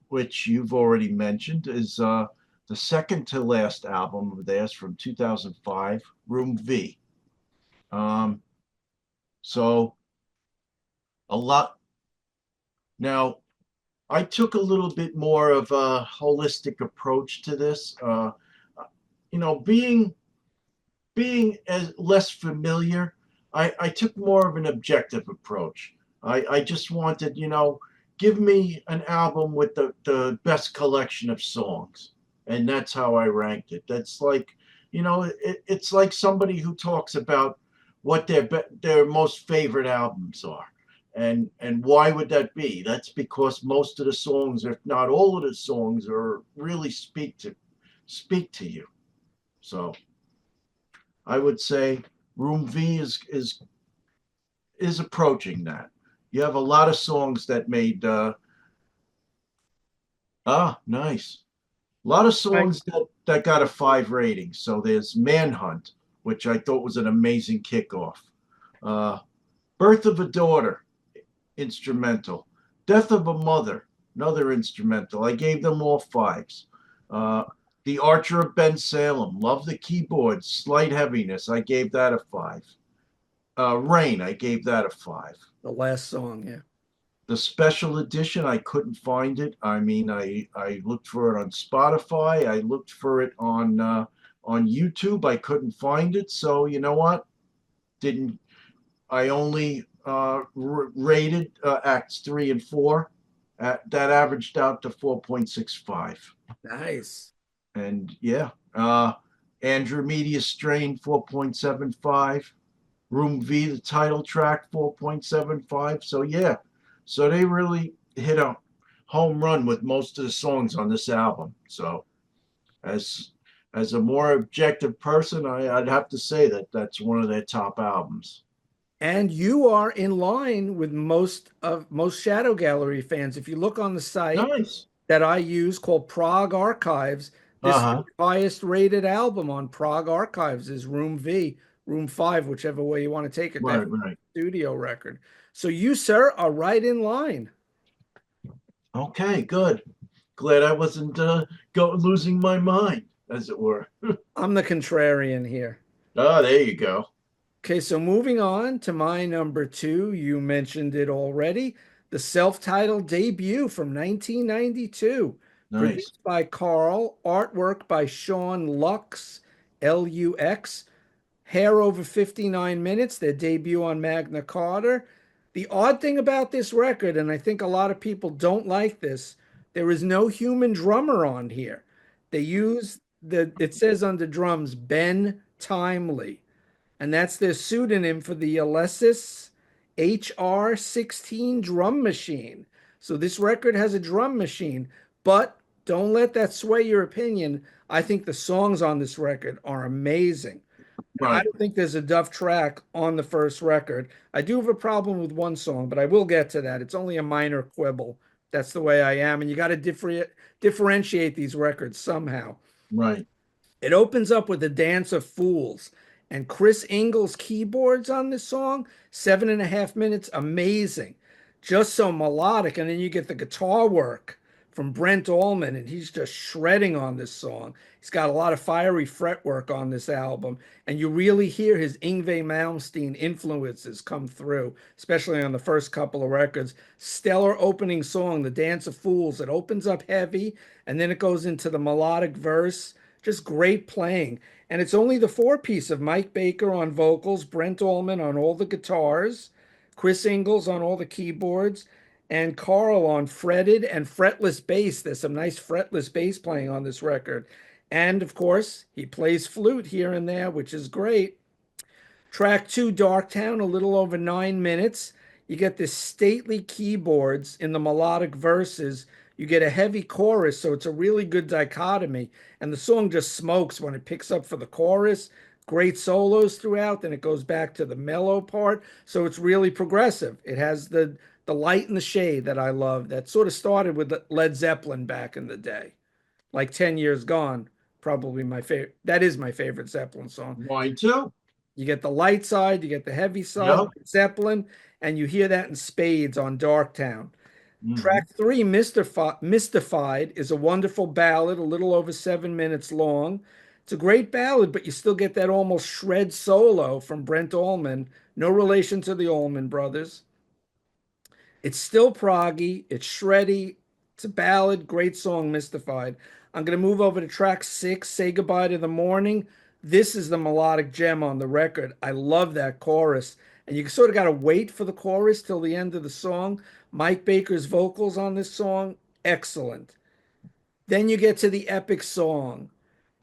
which you've already mentioned, is the second to last album of theirs from 2005, Room V. Um, so a lot. Now, I took a little bit more of a holistic approach to this. You know, being as less familiar, I took more of an objective approach. I just wanted, you know, give me an album with the best collection of songs. And that's how I ranked it. That's like, you know, it's like somebody who talks about what their most favorite albums are. And why would that be? That's because most of the songs, if not all of the songs, are really speak to you. So I would say Room V is approaching that. You have a lot of songs that made nice. A lot of Right. songs that got a 5 rating. So there's Manhunt, which I thought was an amazing kickoff. Uh, Birth of a Daughter, instrumental. Death of a Mother, another instrumental. I gave them all fives. Uh, the Archer of Ben Salem, love the keyboards, slight heaviness. I gave that a 5. Rain, I gave that a 5. The last song, yeah. The special edition, I couldn't find it. I mean, I looked for it on Spotify. I looked for it on YouTube. I couldn't find it. So you know what? Didn't I only rated acts 3 and 4? That averaged out to 4.65. Nice. And yeah, Andrew Media Strain 4.75. Room V, the title track, 4.75. So yeah, so they really hit a home run with most of the songs on this album. So as as a more objective person, I'd have to say that that's one of their top albums. And you are in line with most Shadow Gallery fans. If you look on the site Nice. that I use called Prague Archives, this Uh-huh. highest rated album on Prague Archives is Room V, Room 5, whichever way you want to take it. Right, That right. studio record. So you, sir, are right in line. Okay, good. Glad I wasn't losing my mind, as it were. I'm the contrarian here. Oh, there you go. Okay, so moving on to my number two, you mentioned it already, the self-titled debut from 1992, Nice. produced by Carl, artwork by Sean Lux, Lux, hair over 59 minutes, their debut on Magna Carta. The odd thing about this record, and I think a lot of people don't like this, there is no human drummer on here. They use it says on the drums, Ben Timely, and that's their pseudonym for the Alesis HR-16 drum machine. So this record has a drum machine, but don't let that sway your opinion. I think the songs on this record are amazing. And I Right, don't think there's a Duff track on the first record. I do have a problem with one song, but I will get to that. It's only a minor quibble. That's the way I am. And you got to differentiate these records somehow. right. It opens up with a Dance of Fools, And Chris Ingles' keyboards on this song, 7.5 minutes, amazing. Just so melodic. And then you get the guitar work from Brent Allman, and he's just shredding on this song. He's got a lot of fiery fretwork on this album, and you really hear his Yngwie Malmsteen influences come through, especially on the first couple of records. Stellar opening song, The Dance of Fools. It opens up heavy, and then it goes into the melodic verse. Just great playing. And it's only the four-piece of Mike Baker on vocals, Brent Allman on all the guitars, Chris Ingles on all the keyboards, and Carl on fretted and fretless bass. There's some nice fretless bass playing on this record. And of course, he plays flute here and there, which is great. Track two, Darktown, a little over 9 minutes. You get this stately keyboards in the melodic verses. You get a heavy chorus, so it's a really good dichotomy. And the song just smokes when it picks up for the chorus. Great solos throughout, then it goes back to the mellow part. So it's really progressive. It has the light and the shade that I love. That sort of started with Led Zeppelin back in the day, like 10 Years Gone. Probably my favorite. That is my favorite Zeppelin song. Mine too. You get the light side, you get the heavy side, Yep. Zeppelin, and you hear that in spades on Darktown. Hmm. Track three, Mystified, is a wonderful ballad, a little over 7 minutes long. It's a great ballad, but you still get that almost shred solo from Brent Allman. No relation to the Allman brothers. It's still proggy, it's shreddy, it's a ballad, great song, Mystified. I'm going to move over to track six, Say Goodbye to the Morning. This is the melodic gem on the record. I love that chorus. And you sort of got to wait for the chorus till the end of the song. Mike Baker's vocals on this song, excellent. Then you get to the epic song.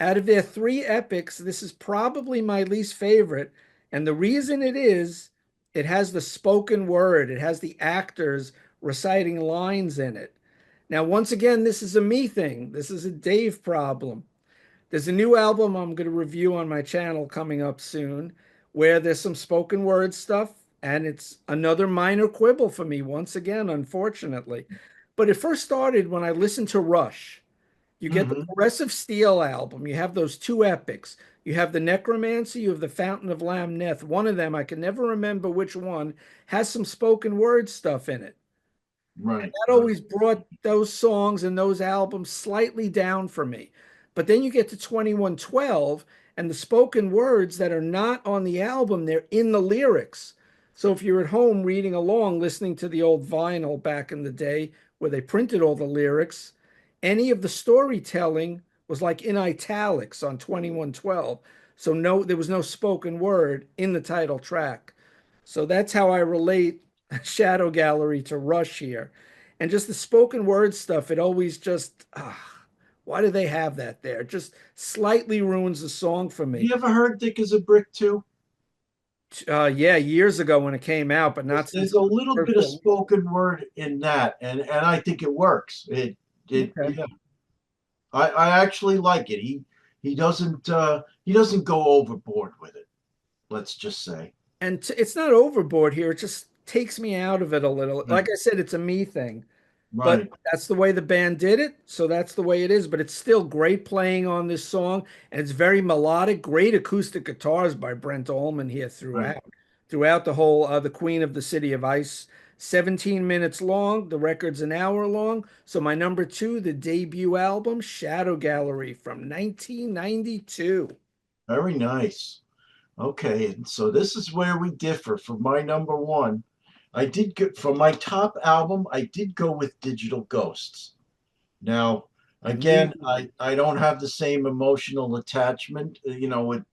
Out of their three epics, this is probably my least favorite. And the reason it is, it has the spoken word, it has the actors reciting lines in it. Now, once again, this is a me thing. This is a Dave problem. There's a new album I'm going to review on my channel coming up soon where there's some spoken word stuff, and it's another minor quibble for me, once again, unfortunately. But it first started when I listened to Rush. You get the Hmm. Progressive Steel album. You have those two epics. You have the Necromancer, you have the Fountain of Lamneth. One of them, I can never remember which one, has some spoken word stuff in it. And Right. that always brought those songs and those albums slightly down for me. But then you get to 2112, and the spoken words that are not on the album, they're in the lyrics. So if you're at home reading along, listening to the old vinyl back in the day where they printed all the lyrics, any of the storytelling was like in italics on 2112. So no, there was no spoken word in the title track. So that's how I relate Shadow Gallery to Rush here. And just the spoken word stuff, it always just, why do they have that there? It just slightly ruins the song for me. You ever heard Dick is a Brick too? Yeah, years ago when it came out, but not There's since a it little was bit of spoken word in that, and I think it works. It okay. yeah. I actually like it. He doesn't go overboard with it. Let's just say. And it's not overboard here. It just takes me out of it a little. Like Right. I said, it's a me thing. But Right. that's the way the band did it, so that's the way it is. But it's still great playing on this song, and it's very melodic. Great acoustic guitars by Brent Allman here Right. throughout the whole "The Queen of the City of Ice." 17 minutes long. The record's an hour long. So my number two, the debut album, Shadow Gallery from 1992. Very nice. Okay, and so this is where we differ. For my number one, I did go for my top album. I did go with Digital Ghosts. Now, again, Ooh, I don't have the same emotional attachment. With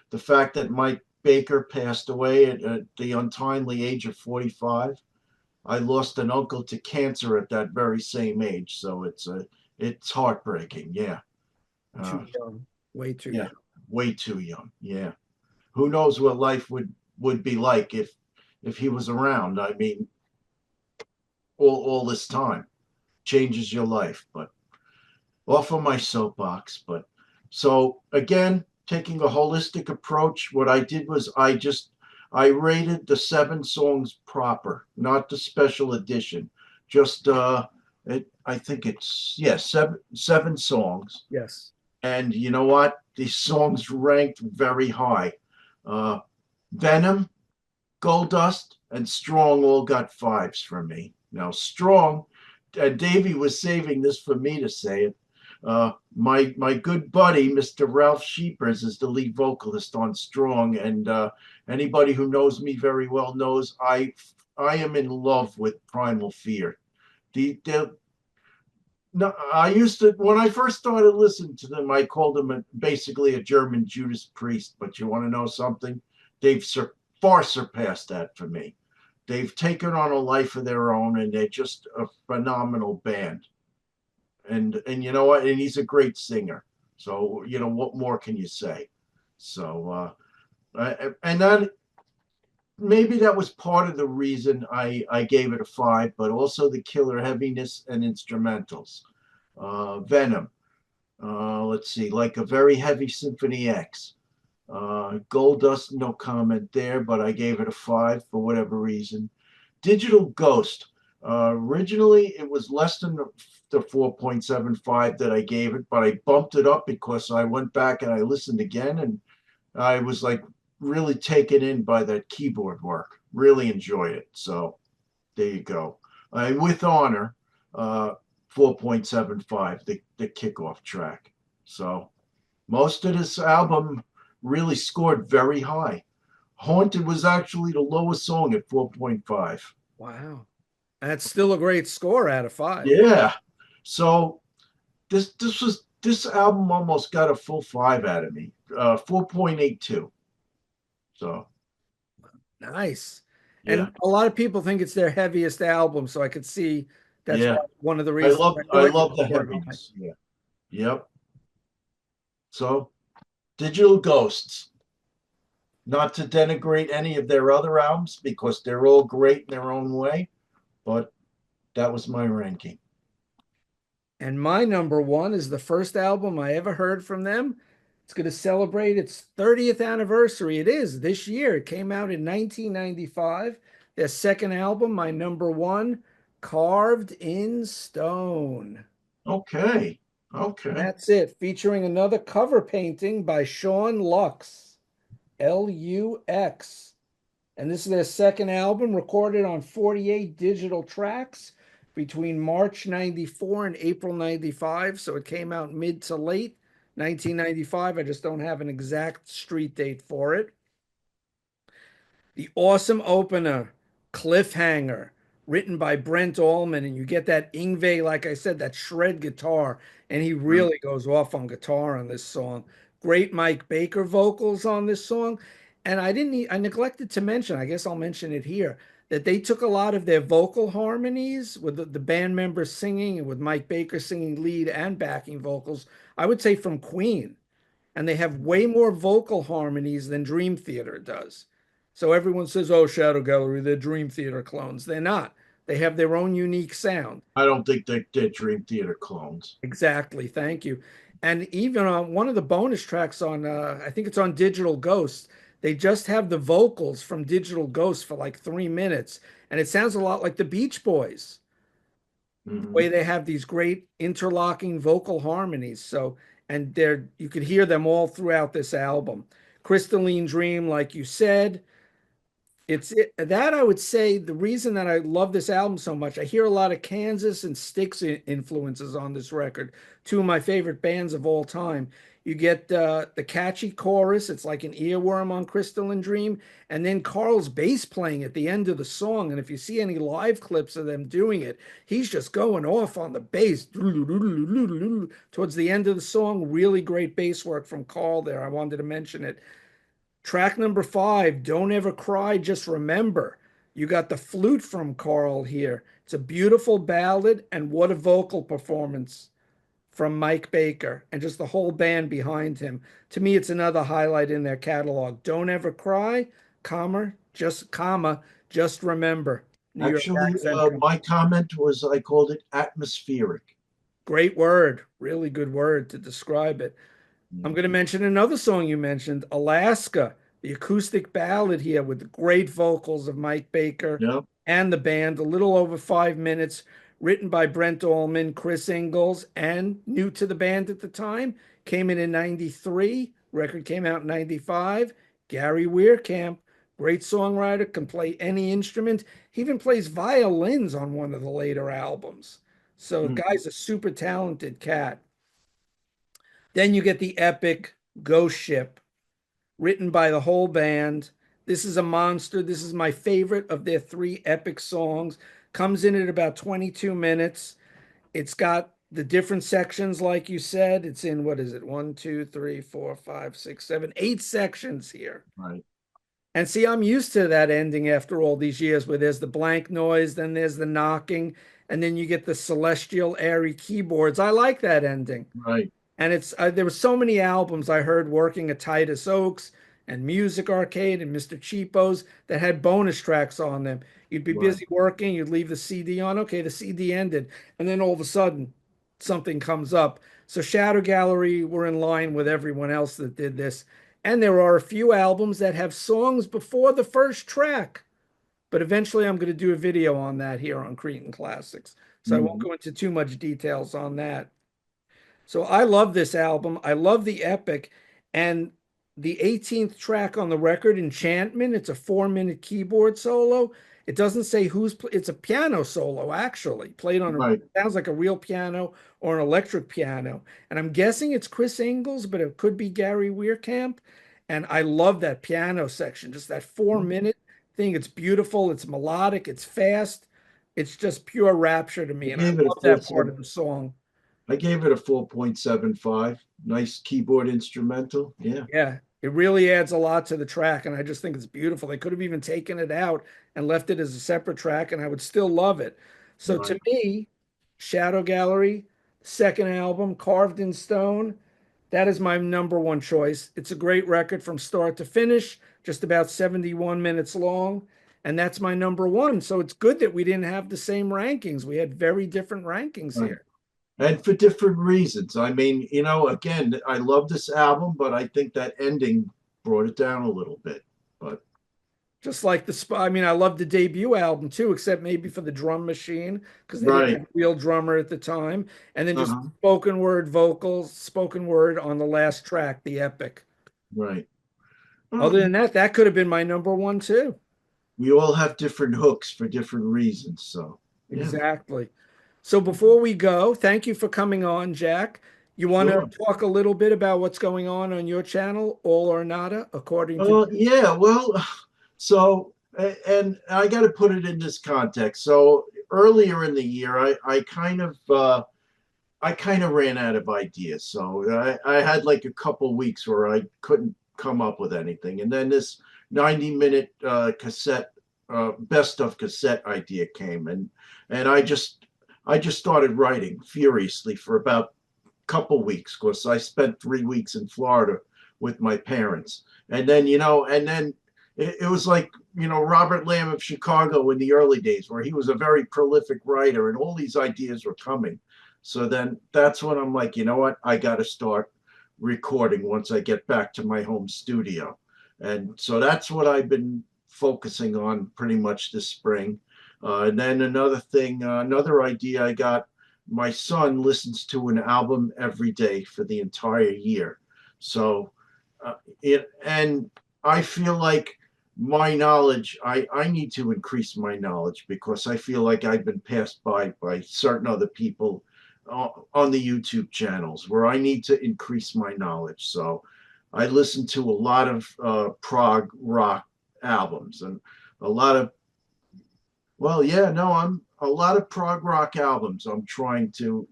the fact that Mike Baker passed away at the untimely age of 45. I lost an uncle to cancer at that very same age, so it's heartbreaking. Yeah, too uh, young. Way too yeah, young. way too young. Yeah, who knows what life would be like if he was around? I mean, all this time changes your life. But off of my soapbox. But so again, taking a holistic approach, what I did was I rated the seven songs proper, not the special edition. Just I think it's seven songs. Yes. And you know what? These songs ranked very high. Uh, Venom, Gold Dust, and Strong all got fives from me. Now, Strong, Davey was saving this for me to say it. My good buddy, Mr. Ralph Sheepers, is the lead vocalist on Strong, and anybody who knows me very well knows I am in love with Primal Fear. The no, I used to when I first started listening to them, I called them basically a German Judas Priest. But you want to know something? They've far surpassed that for me. They've taken on a life of their own, and they're just a phenomenal band. And you know what? And he's a great singer. So you know what more can you say? So and that maybe that was part of the reason I gave it a five, but also the killer heaviness and instrumentals. Venom. Let's see, like a very heavy Symphony X. Gold Dust, no comment there, but I gave it a five for whatever reason. Digital Ghost. Originally, it was less than the 4.75 that I gave it, but I bumped it up because I went back and I listened again, and I was like really taken in by that keyboard work. Really enjoyed it. So there you go. With Honor, 4.75, the kickoff track. So most of this album really scored very high. Haunted was actually the lowest song at 4.5. Wow. That's still a great score out of five. Yeah. So this album almost got a full five out of me. 4.82. So Nice. yeah. And a lot of people think it's their heaviest album, so I could see that's Yeah. why one of the I reasons love I I thought you love the scored high. heaviness. Yeah. Yep. So Digital Ghosts. Not to denigrate any of their other albums because they're all great in their own way, but that was my ranking. And my number one is the first album I ever heard from them. It's going to celebrate its 30th anniversary. It is this year. It came out in 1995. Their second album, my number one, Carved in Stone. Okay. And Okay. that's it, featuring another cover painting by Sean Lux, Lux. And this is their second album, recorded on 48 digital tracks between March 94 and April 95. So it came out mid to late 1995. I just don't have an exact street date for it. The awesome opener, Cliffhanger, written by Brent Allman. And you get that Ingve, like I said, that shred guitar. And he Right. really goes off on guitar on this song. Great Mike Baker vocals on this song. And I neglected to mention, I guess I'll mention it here, that they took a lot of their vocal harmonies with the band members singing and with Mike Baker singing lead and backing vocals, I would say from Queen, and they have way more vocal harmonies than Dream Theater does. So everyone says, "Oh, Shadow Gallery, they're Dream Theater clones." They're not. They have their own unique sound. I don't think they're Dream Theater clones. Exactly. Thank you. And even on one of the bonus tracks on, I think it's on Digital Ghost, they just have the vocals from Digital Ghost for like 3 minutes. And it sounds a lot like the Beach Boys, the Hmm. way they have these great interlocking vocal harmonies. So, and they're, you could hear them all throughout this album. Crystalline Dream, like you said, that I would say the reason that I love this album so much. I hear a lot of Kansas and Styx influences on this record, two of my favorite bands of all time. You get the catchy chorus, it's like an earworm on Crystalline Dream, and then Carl's bass playing at the end of the song. And if you see any live clips of them doing it, he's just going off on the bass towards the end of the song. Really great bass work from Carl there. I wanted to mention it. Track number five, Don't Ever Cry, Just Remember. You got the flute from Carl here. It's a beautiful ballad, and what a vocal performance from Mike Baker and just the whole band behind him. To me, it's another highlight in their catalog. Don't Ever Cry, just remember. New York Actually, accent. my comment was I called it atmospheric. Great word, really good word to describe it. I'm Yeah. going to mention another song you mentioned, Alaska, the acoustic ballad here with the great vocals of Mike Baker Yeah. and the band, a little over 5 minutes, written by Brent Allman, Chris Ingalls, and new to the band at the time. Came in '93. Record came out in '95. Gary Weirkamp, great songwriter, can play any instrument. He even plays violins on one of the later albums. So the Mhm. guy's a super talented cat. Then you get the epic Ghost Ship, written by the whole band. This is a monster. This is my favorite of their three epic songs. Comes in at about 22 minutes. It's got the different sections, like you said. It's in, what is it? One, two, three, four, five, six, seven, 8 sections here. Right. And see, I'm used to that ending after all these years where there's the blank noise, then there's the knocking, and then you get the celestial airy keyboards. I like that ending. Right. And it's there were so many albums I heard working at Titus Oaks and Music Arcade and Mr. Cheapo's that had bonus tracks on them. You'd be Right. busy working, you'd leave the CD on. Okay, the CD ended, and then all of a sudden something comes up. So Shadow Gallery were in line with everyone else that did this. And there are a few albums that have songs before the first track. But eventually I'm going to do a video on that here on Cretan Classics. So I won't Mhm. go into too much details on that. So I love this album. I love the epic. And the 18th track on the record, Enchantment, it's a 4-minute keyboard solo. It doesn't say it's a piano solo, actually, played on Right. sounds like a real piano or an electric piano. And I'm guessing it's Chris Ingles, but it could be Gary Weirkamp. And I love that piano section, just that 4-minute thing. It's beautiful, it's melodic, it's fast. It's just pure rapture to I me. And I gave it a love four that part seven. of the song. I gave it a 4.75. Nice keyboard instrumental. Yeah. Yeah, it really adds a lot to the track, and I just think it's beautiful. They could have even taken it out and left it as a separate track, and I would still love it. So to Right. me, Shadow Gallery, second album, Carved in Stone, that is my number one choice. It's a great record from start to finish, just about 71 minutes long, and that's my number one. So it's good that we didn't have the same rankings. We had very different rankings Right. here. And for different reasons. I mean, again, I love this album, but I think that ending brought it down a little bit. But Just like I mean, I love the debut album too, except maybe for the drum machine because they didn't right. have a real drummer at the time. And then just Uh-huh. spoken word vocals, spoken word on the last track, the epic. Right. Well, Other than that, that could have been my number one too. we all have different hooks for different reasons. So, yeah. Exactly. So before we go, thank you for coming on, Jack. You want to Sure. talk a little bit about what's going on your channel, All or Nada, according to. Yeah, well, and I got to put it in this context. So earlier in the year, I kind of ran out of ideas. So I had like a couple weeks where I couldn't come up with anything, and then this 90-minute cassette best of cassette idea came, and I just started writing furiously for about couple weeks because I spent 3 weeks in Florida with my parents. And then it was like, Robert Lamb of Chicago in the early days, where he was a very prolific writer and all these ideas were coming. So then that's when I'm like, you know what? I got to start recording once I get back to my home studio. And so that's what I've been focusing on pretty much this spring. And then another idea I got, my son listens to an album every day for the entire year. So and I feel like I need to increase my knowledge because I feel like I've been passed by certain other people on the YouTube channels where I need to increase my knowledge. So I listen to a lot of prog rock albums and a lot of well, yeah, no, I'm a lot of prog rock albums. I'm trying to,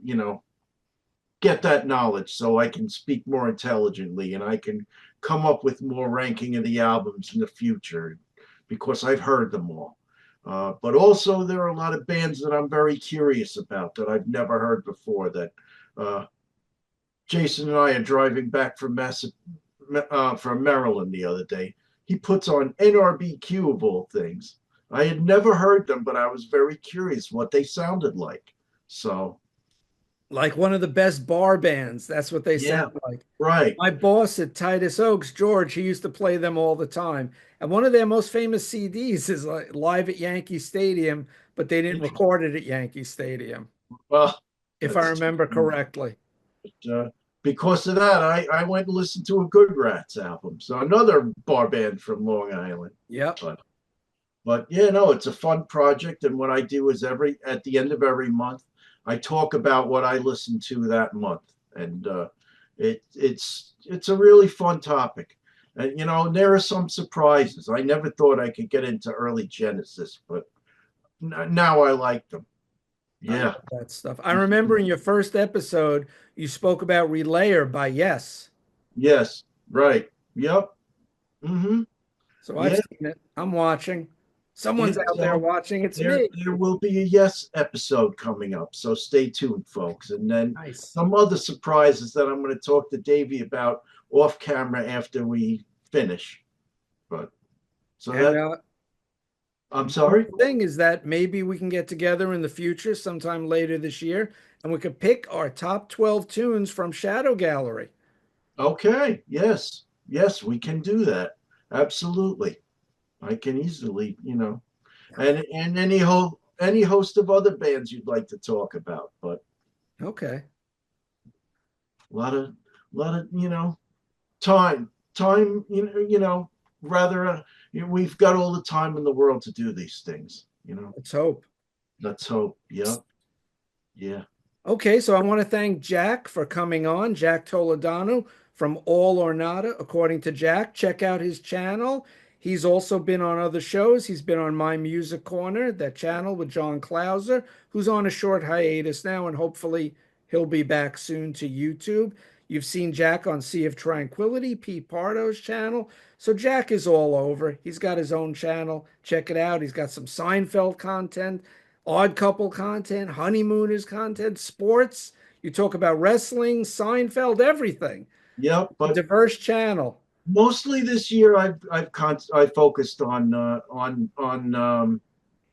get that knowledge so I can speak more intelligently and I can come up with more ranking of the albums in the future because I've heard them all. But also, there are a lot of bands that I'm very curious about that I've never heard before. That uh, Jason and I are driving back from Maryland the other day. He puts on NRBQ of all things. I had never heard them, but I was very curious what they sounded like. So, Like one of the best bar bands. That's what they yeah, sound like. right. My boss at Titus Oaks, George, he used to play them all the time. And one of their most famous CDs is like live at Yankee Stadium, but they didn't record it at Yankee Stadium, Well, if I that's too remember bad. correctly. because of that, I went and listened to a Good Rats album. So another bar band from Long Island. Yep. But yeah, no, it's a fun project. And what I do is every at the end of every month, I talk about what I listened to that month. And it's a really fun topic. And there are some surprises. I never thought I could get into early Genesis, but now I like them. I Yeah. love that stuff. I remember in your first episode, you spoke about Relayer by Yes. Yes. Right. Yep. Mm-hmm. So I've Yeah. seen it. I'm watching. Yeah. Someone's out there So watching. It's there me. there will be a Yes episode coming up. So stay tuned, folks. And then Nice. some other surprises that I'm going to talk to Davey about off camera after we finish. But so And that I'm sorry. the thing is that maybe we can get together in the future sometime later this year and we could pick our top 12 tunes from Shadow Gallery. Okay. Yes. Yes, we can do that. Absolutely. I can easily, and any host of other bands you'd like to talk about, but Okay. a lot of time, rather we've got all the time in the world to do these things. Let's hope. Let's hope. Yeah. Yeah. Okay, so I want to thank Jack for coming on, Jack Toledano from All or Nada, according to Jack. Check out his channel. He's also been on other shows. He's been on My Music Corner, that channel with John Clauser, who's on a short hiatus now, and hopefully he'll be back soon to YouTube. You've seen Jack on Sea of Tranquility, Pete Pardo's channel. So Jack is all over. He's got his own channel. Check it out. He's got some Seinfeld content, Odd Couple content, Honeymooners content, sports. You talk about wrestling, Seinfeld, everything. Yeah. A But diverse channel. mostly this year, I focused on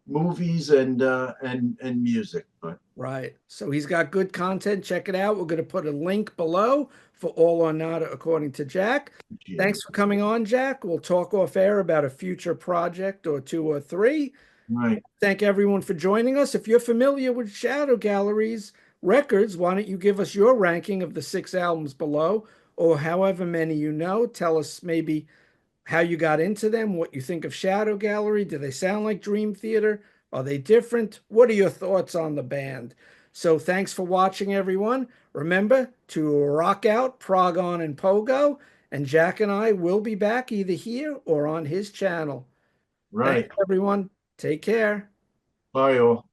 movies and music. But Right. So he's got good content. Check it out. We're going to put a link below for All or Nada, according to Jack. appreciate it. Thanks for coming on, Jack. We'll talk off air about a future project or two or three. Right. Thank everyone for joining us. If you're familiar with Shadow Gallery's records, why don't you give us your ranking of the 6 albums below, or however many you know? Tell us maybe how you got into them, what you think of Shadow Gallery. Do they sound like Dream Theater? Are they different? What are your thoughts on the band? So thanks for watching, everyone. Remember to rock out, prog on, and pogo. And Jack and I will be back either here or on his channel. Thanks, Right. everyone. Take care. Bye, all.